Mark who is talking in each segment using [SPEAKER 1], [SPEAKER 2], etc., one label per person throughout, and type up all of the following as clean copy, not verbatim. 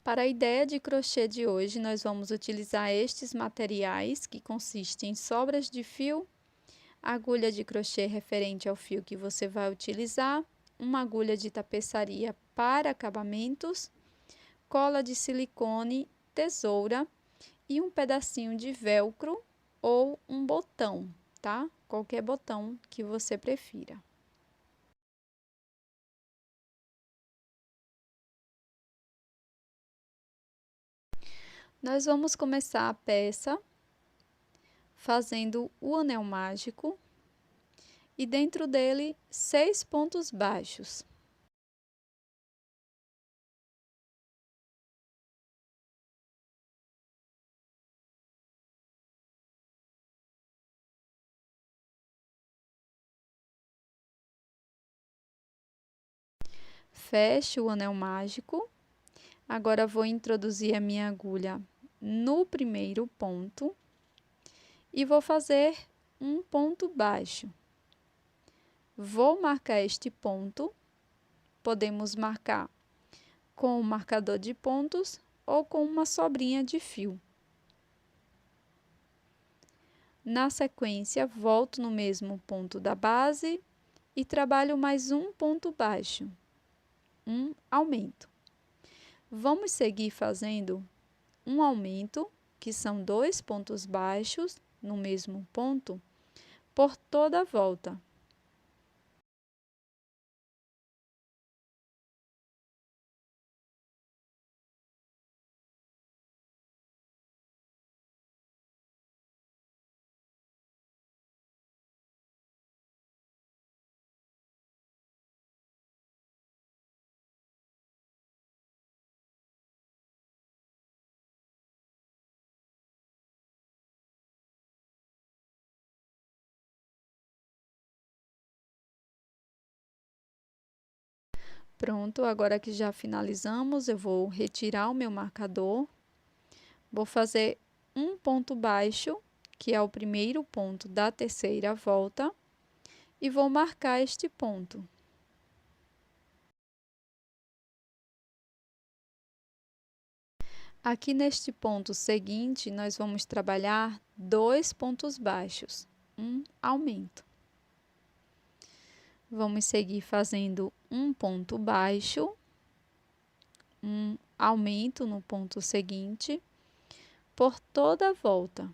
[SPEAKER 1] Para a ideia de crochê de hoje, nós vamos utilizar estes materiais, que consistem em sobras de fio, agulha de crochê referente ao fio que você vai utilizar, uma agulha de tapeçaria para acabamentos, cola de silicone, tesoura e um pedacinho de velcro ou um botão, tá? Qualquer botão que você prefira. Nós vamos começar a peça fazendo o anel mágico e dentro dele 6 pontos baixos. Fecho o anel mágico. Agora vou introduzir a minha agulha no primeiro ponto e vou fazer um ponto baixo. Vou marcar este ponto. Podemos marcar com o marcador de pontos ou com uma sobrinha de fio. Na sequência, volto no mesmo ponto da base e trabalho mais um ponto baixo, um aumento. Vamos seguir fazendo um aumento, que são 2 pontos baixos no mesmo ponto, por toda a volta. Pronto, agora que já finalizamos, eu vou retirar o meu marcador. Vou fazer um ponto baixo, que é o primeiro ponto da terceira volta, e vou marcar este ponto. Aqui neste ponto seguinte, nós vamos trabalhar 2 pontos baixos, um aumento. Vamos seguir fazendo um ponto baixo, um aumento no ponto seguinte, por toda a volta.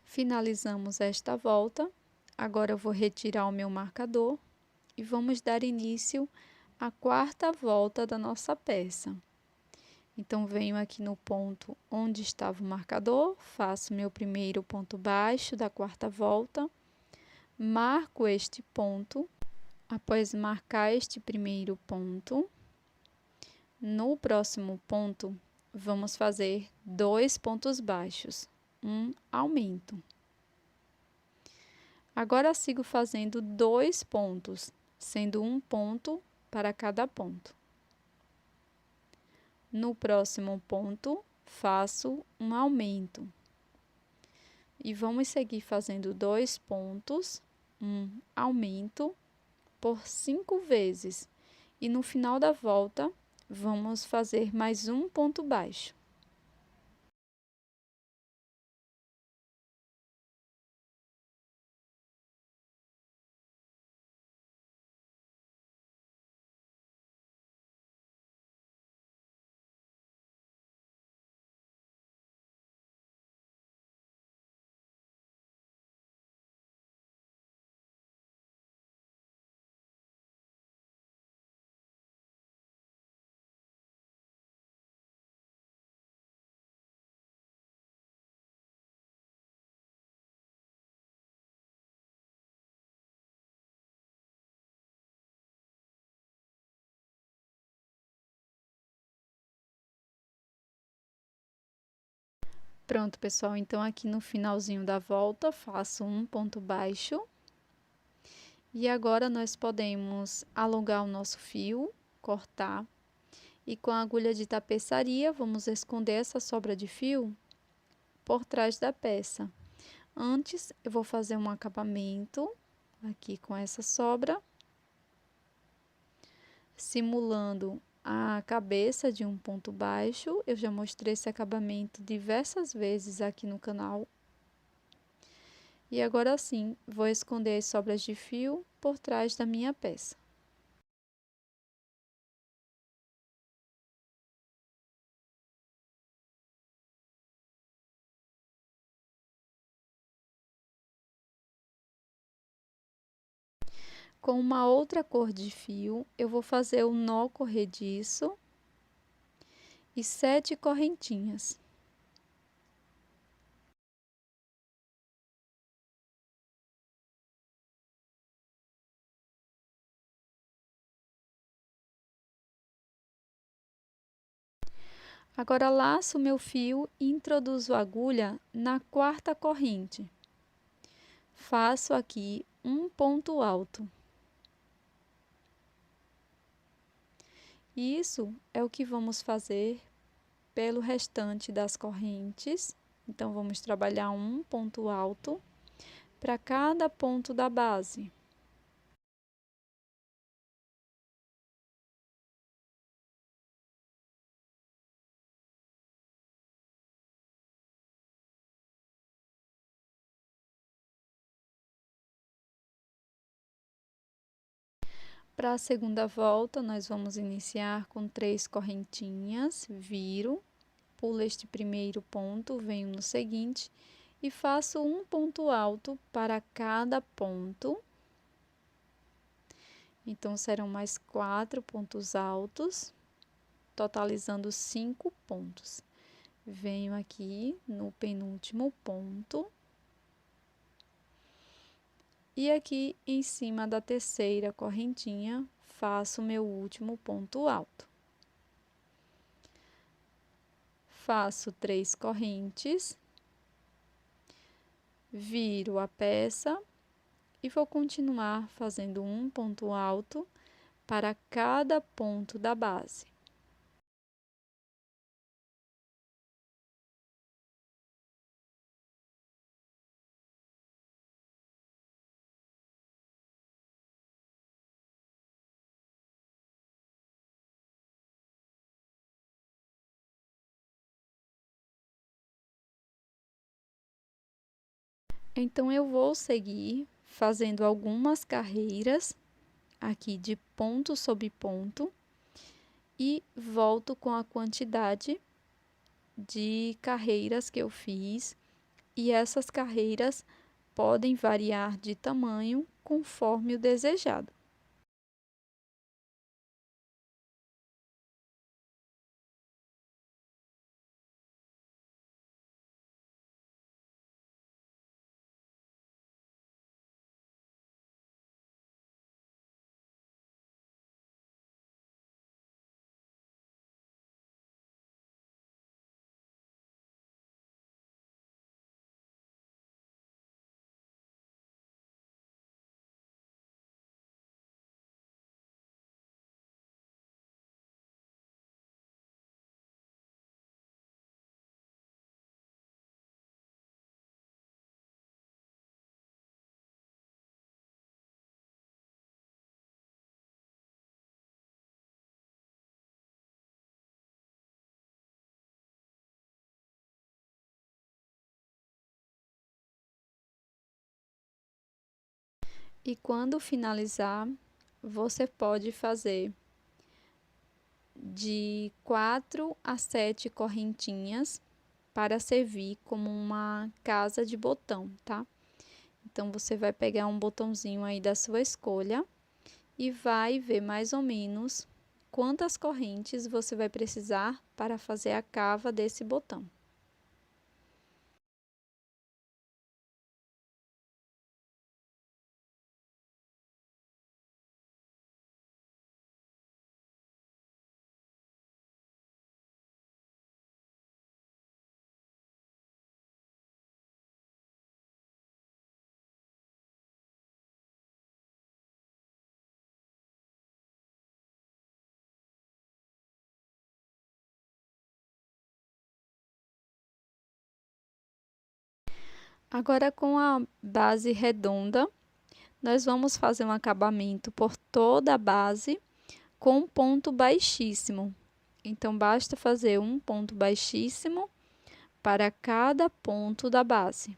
[SPEAKER 1] Finalizamos esta volta. Agora eu vou retirar o meu marcador e vamos dar início à quarta volta da nossa peça. Então, venho aqui no ponto onde estava o marcador, faço meu primeiro ponto baixo da quarta volta, marco este ponto. Após marcar este primeiro ponto, no próximo ponto, vamos fazer 2 pontos baixos, um aumento. Agora, sigo fazendo 2 pontos, sendo um ponto para cada ponto. No próximo ponto, faço um aumento. E vamos seguir fazendo 2 pontos, um aumento, por 5 vezes. E no final da volta, vamos fazer mais um ponto baixo. Pronto, pessoal, então aqui no finalzinho da volta, faço um ponto baixo. E agora nós podemos alongar o nosso fio, cortar. E com a agulha de tapeçaria, vamos esconder essa sobra de fio por trás da peça. Antes, eu vou fazer um acabamento aqui com essa sobra, simulando a cabeça de um ponto baixo. Eu já mostrei esse acabamento diversas vezes aqui no canal. E agora sim, vou esconder as sobras de fio por trás da minha peça. Com uma outra cor de fio, eu vou fazer o nó corrediço e 7 correntinhas. Agora, laço meu fio e introduzo a agulha na quarta corrente. Faço aqui um ponto alto. Isso é o que vamos fazer pelo restante das correntes. Então, vamos trabalhar um ponto alto para cada ponto da base. Para a segunda volta, nós vamos iniciar com 3 correntinhas, viro, pulo este primeiro ponto, venho no seguinte e faço um ponto alto para cada ponto. Então, serão mais 4 pontos altos, totalizando 5 pontos. Venho aqui no penúltimo ponto. E aqui em cima da terceira correntinha, faço meu último ponto alto. Faço 3 correntes, viro a peça e vou continuar fazendo um ponto alto para cada ponto da base. Então, eu vou seguir fazendo algumas carreiras aqui de ponto sobre ponto e volto com a quantidade de carreiras que eu fiz, e essas carreiras podem variar de tamanho conforme o desejado. E quando finalizar, você pode fazer de 4 a 7 correntinhas para servir como uma casa de botão, tá? Então, você vai pegar um botãozinho aí da sua escolha e vai ver mais ou menos quantas correntes você vai precisar para fazer a cava desse botão. Agora, com a base redonda, nós vamos fazer um acabamento por toda a base com um ponto baixíssimo. Então, basta fazer um ponto baixíssimo para cada ponto da base.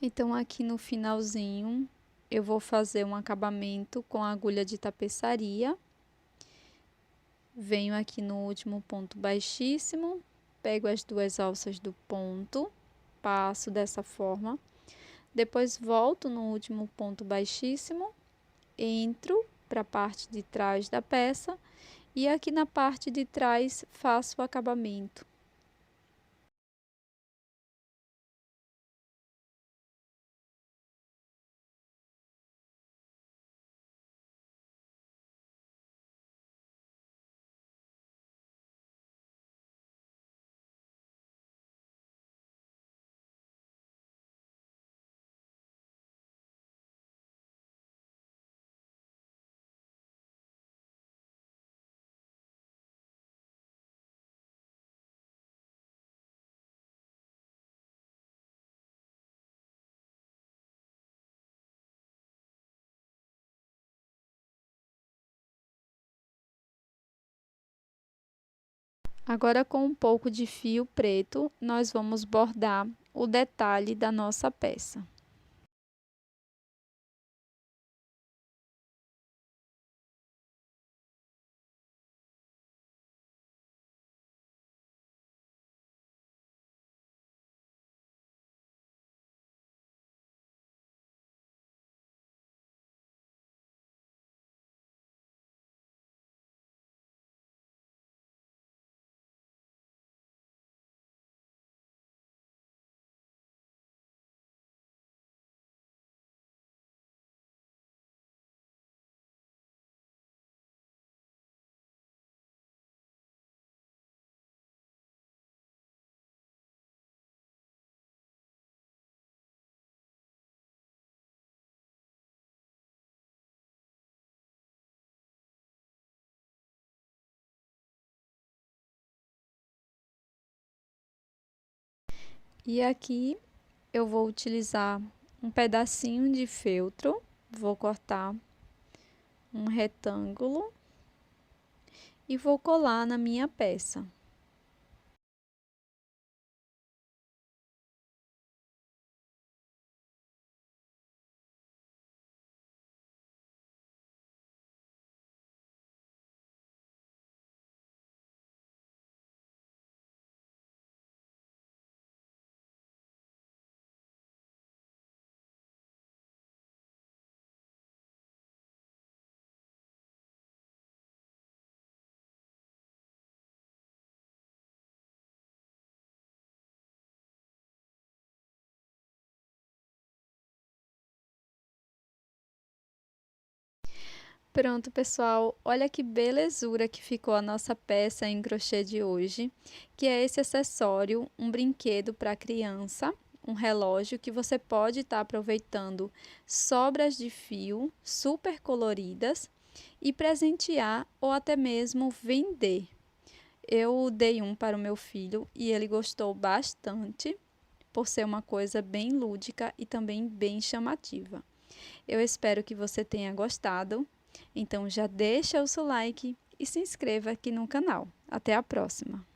[SPEAKER 1] Então, aqui no finalzinho, eu vou fazer um acabamento com a agulha de tapeçaria. Venho aqui no último ponto baixíssimo, pego as duas alças do ponto, passo dessa forma. Depois volto no último ponto baixíssimo, entro para a parte de trás da peça e aqui na parte de trás faço o acabamento. Agora, com um pouco de fio preto, nós vamos bordar o detalhe da nossa peça. E aqui eu vou utilizar um pedacinho de feltro, vou cortar um retângulo e vou colar na minha peça. Pronto, pessoal, olha que belezura que ficou a nossa peça em crochê de hoje, que é esse acessório, um brinquedo para criança, um relógio que você pode estar aproveitando sobras de fio super coloridas e presentear ou até mesmo vender. Eu dei um para o meu filho e ele gostou bastante, por ser uma coisa bem lúdica e também bem chamativa. Eu espero que você tenha gostado. Então já deixa o seu like e se inscreva aqui no canal. Até a próxima!